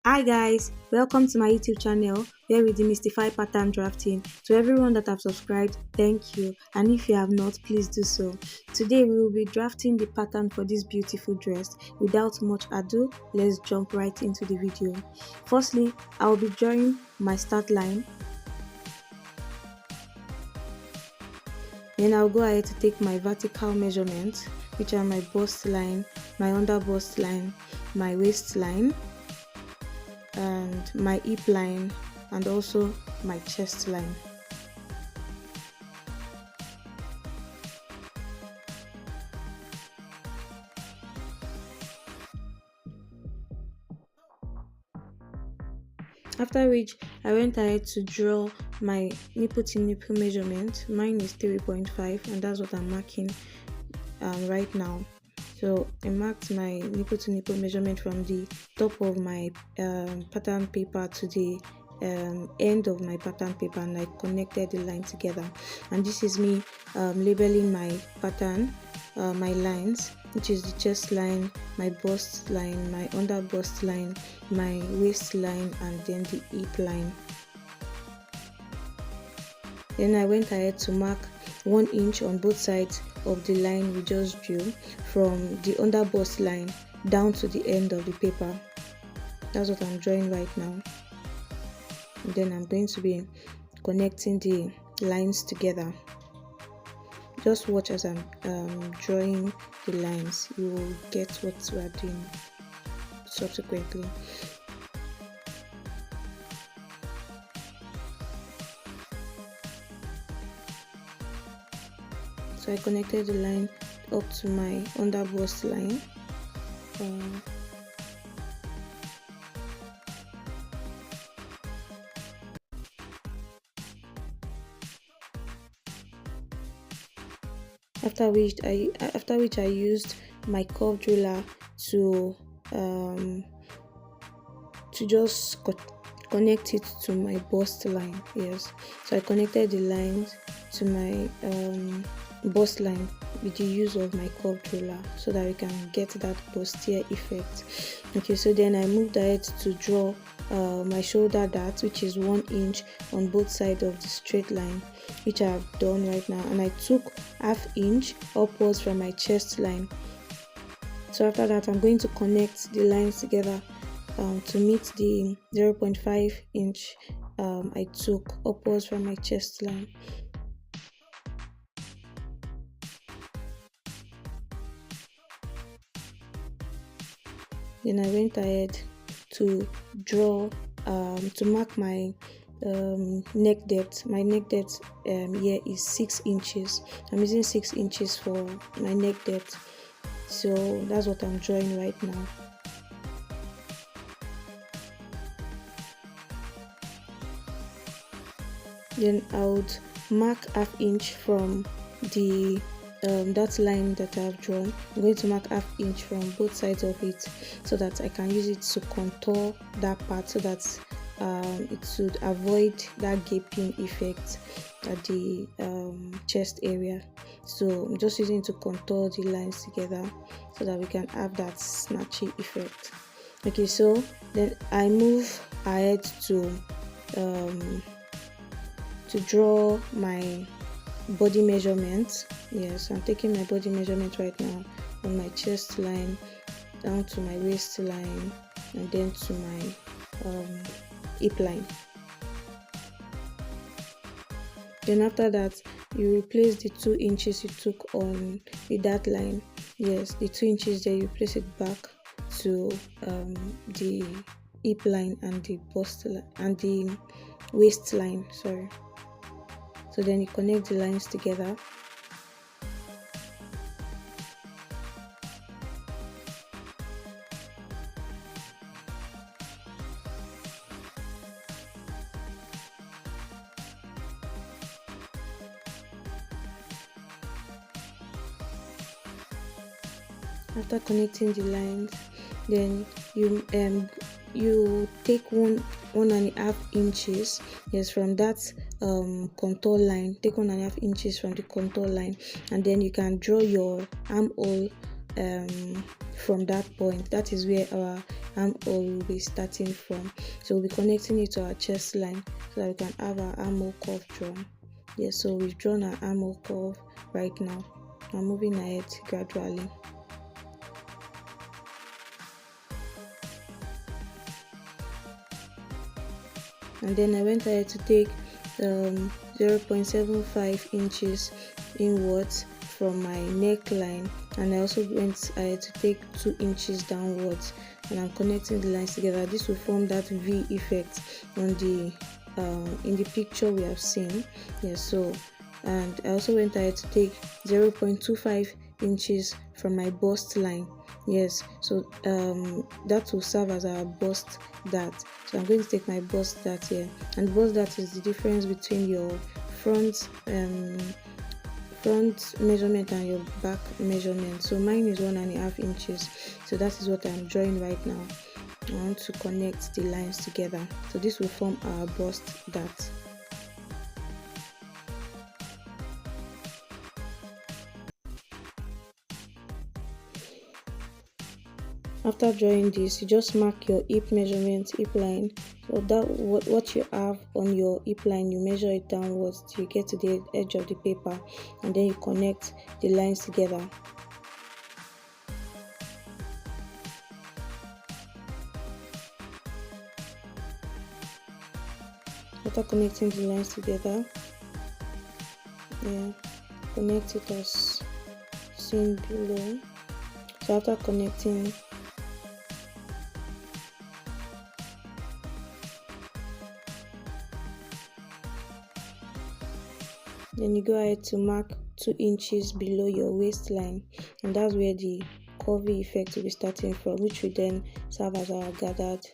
Hi guys, welcome to my YouTube channel where we demystify pattern drafting. To everyone that have subscribed, thank you, and if you have not, please do so. Today we will be drafting the pattern for this beautiful dress. Without much ado, let's jump right into the video. Firstly, I will be drawing my start line. Then I'll go ahead to take my vertical measurements, which are my bust line, my under bust line, my waist line, and my hip line, and also my chest line. After which I went ahead to draw my nipple to nipple measurement. Mine is 3.5 and that's what I'm marking right now. So I marked my nipple to nipple measurement from the top of my pattern paper to the end of my pattern paper, and I connected the line together. And this is me labeling my pattern, my lines, which is the chest line, my bust line, my under bust line, my waist line, and then the hip line. Then I went ahead to mark 1 inch on both sides of the line we just drew, from the under bust line down to the end of the paper. That's what I'm drawing right now. And then I'm going to be connecting the lines together. Just watch as I'm drawing the lines. You will get what we are doing subsequently. So I connected the line up to my under bust line. After which I used my curved ruler to just connect it to my bust line. Yes, so I connected the lines to my bust line with the use of my curved ruler so that we can get that bustier effect. Okay, so then I moved ahead to draw my shoulder dart, which is 1 inch on both sides of the straight line, which I have done right now, and I took ½ inch upwards from my chest line. So after that, I'm going to connect the lines together to meet the 0.5 inch I took upwards from my chest line. Then I went ahead to draw to mark my neck depth. My neck depth here is 6 inches. I'm using 6 inches for my neck depth, so that's what I'm drawing right now. Then I would mark ½ inch from the that line that I've drawn. I'm going to mark ½ inch from both sides of it so that I can use it to contour that part, so that it should avoid that gaping effect at the chest area. So I'm just using it to contour the lines together so that we can have that snatchy effect. Okay, so then I move ahead to draw my body measurement. Yes, I'm taking my body measurement right now on my chest line down to my waist line and then to my hip line. Then after that, you replace the 2 inches you took on with that line. Yes, the 2 inches there, you place it back to the hip line and the bust line and the waist line. Sorry. So then you connect the lines together. After connecting the lines, then you take 1.5 inches, yes, from that contour line. Take 1.5 inches from the contour line, and then you can draw your armhole from that point. That is where our armhole will be starting from. So we'll be connecting it to our chest line so that we can have our armhole curve drawn. Yes, so we've drawn our armhole curve right now. I'm moving ahead gradually. And then I went ahead to take 0.75 inches inwards from my neckline, and I also went ahead to take 2 inches downwards, and I'm connecting the lines together. This will form that V effect on the in the picture we have seen. Yes, so, and I also went ahead to take 0.25 inches from my bust line. Yes, so that will serve as our bust dart. So I'm going to take my bust dart here, and bust dart is the difference between your front measurement and your back measurement. So mine is 1.5 inches, so that is what I'm drawing right now. I want to connect the lines together, so this will form our bust dart. After drawing this, you just mark your hip measurement, hip line. So that what you have on your hip line, you measure it downwards till you get to the edge of the paper, and then you connect the lines together. After connecting the lines together, connect it as seen below. So after connecting, then you go ahead to mark 2 inches below your waistline, and that's where the curvy effect will be starting from, which will then serve as our gathered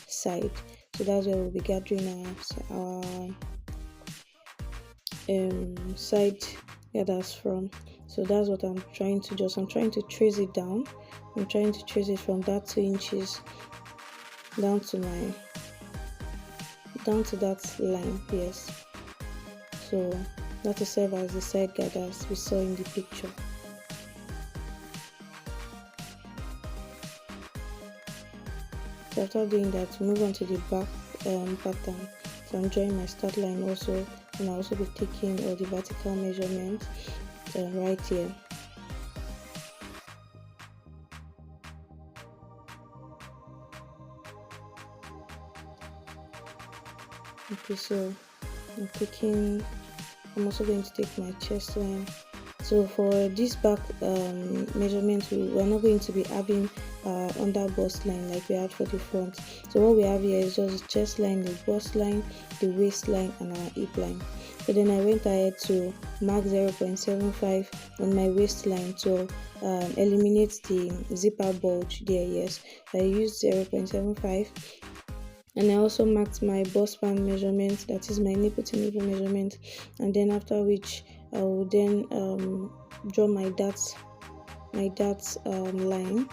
side. So that's where we'll be gathering our side gathers from. So that's what I'm trying to do. I'm trying to trace it down. I'm trying to trace it from that 2 inches down to that line. Yes, so that will serve as the side gathers we saw in the picture. So after doing that, move on to the back pattern. So I'm drawing my start line also, and I'll also be taking all the vertical measurements right here. Okay, so I'm also going to take my chest line. So for this back measurement, we're not going to be having under bust line like we had for the front. So what we have here is just the chest line, the bust line, the waistline, and our hip line. So then I went ahead to mark 0.75 on my waistline to eliminate the zipper bulge there. Yes, I used 0.75. And I also marked my bust band measurement, that is my nipple to nipple measurement, and then after which I will then draw my darts line,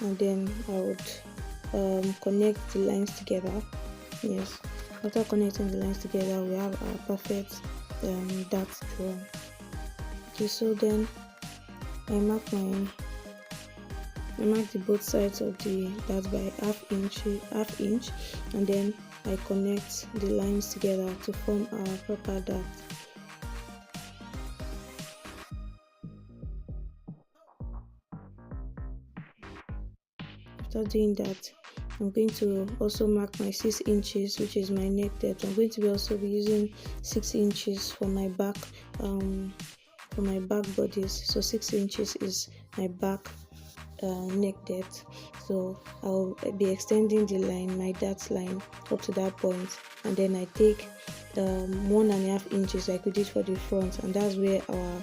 and then I would connect the lines together. Yes, after connecting the lines together, we have our perfect darts drawn. Okay, so then I mark the both sides of the dart by half inch, and then I connect the lines together to form our proper dart. After doing that, I'm going to also mark my 6 inches, which is my neck depth. I'm going to be also be using 6 inches for my back bodies. So 6 inches is my back neck depth. So I'll be extending the line, my dart line, up to that point, and then I take 1.5 inches like we did for the front, and that's where our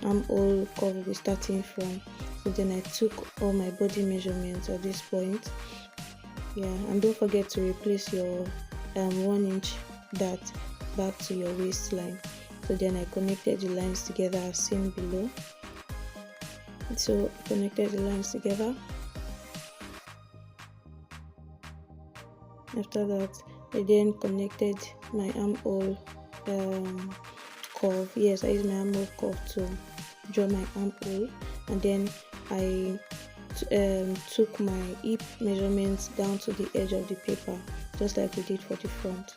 armhole curve will be starting from. So then I took all my body measurements at this point. Yeah, and don't forget to replace your 1 inch dart back to your waistline. So then I connected the lines together as seen below. So connected the lines together. After that, I then connected my armhole curve. Yes, I used my armhole curve to draw my armhole, and then I took my hip measurements down to the edge of the paper, just like we did for the front.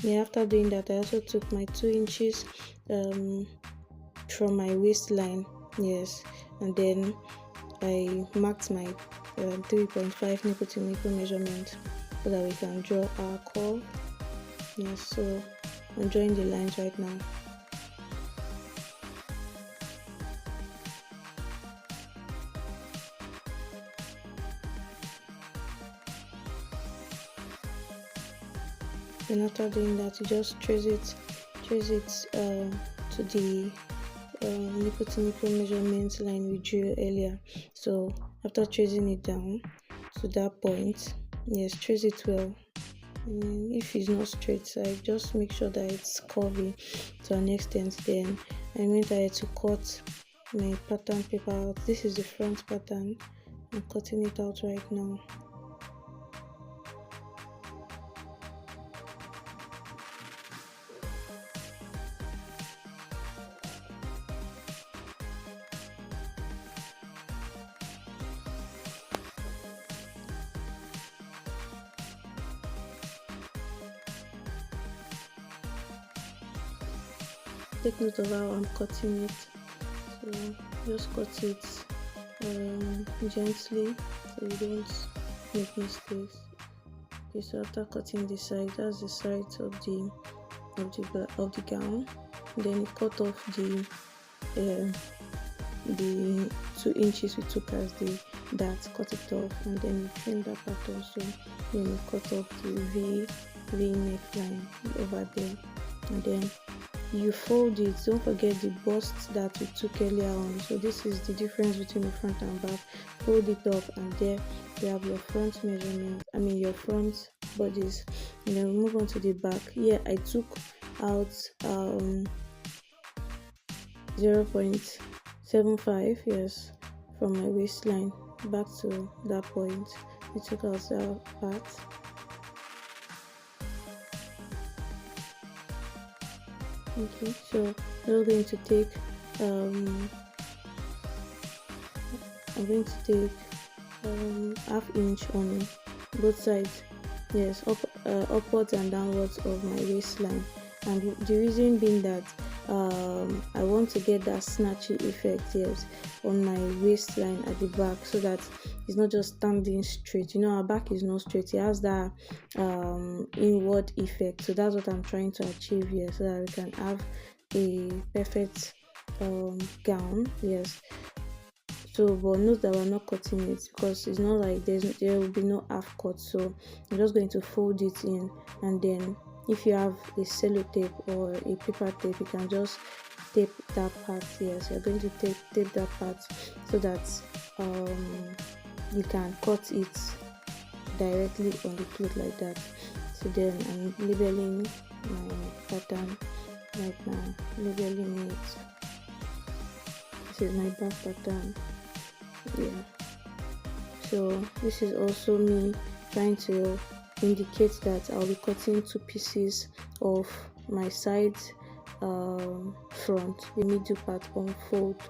Yeah, after doing that, I also took my 2 inches from my waistline, yes, and then I marked my 3.5 nipple to nipple measurement so that we can draw our curve. Yes, so I'm drawing the lines right now. And after doing that, you just trace it to the nipple to nipple measurement line we drew earlier. So after tracing it down to that point, yes, trace it well. If it's not straight, I just make sure that it's curvy to an extent. Then I went ahead to cut my pattern paper out. This is the front pattern. I'm cutting it out right now. Take note of how I'm cutting it. So just cut it gently so you don't make mistakes. Okay, so after cutting the side, that's the sides of the gown. Then you cut off the 2 inches we took as the dart, cut it off, and then you trim that part also. Then you cut off the V neckline over there, and then you fold it. Don't forget the bust that we took earlier on. So this is the difference between the front and back. Fold it up, and there you have your front measurement, your front bodies. And then we move on to the back. Here I took out 0.75, yes, from my waistline back to that point. We took out that part. Okay, so we're going to take I'm going to take ½ inch on both sides, yes, upwards and downwards of my waistline. And the reason being that I want to get that snatchy effect, yes, on my waistline at the back, so that it's not just standing straight. Our back is not straight, it has that inward effect. So that's what I'm trying to achieve here, so that we can have a perfect gown, yes. So but note that we're not cutting it, because it's not like there will be no half cut. So I'm just going to fold it in, and then if you have a sellotape or a paper tape, you can just tape that part. Yes, you're going to tape that part so that you can cut it directly on the cloth like that. So then I'm labeling my pattern right now, labeling it. This is my back pattern. Yeah, so this is also me trying to indicate that I'll be cutting 2 pieces of my side front, the middle part unfold.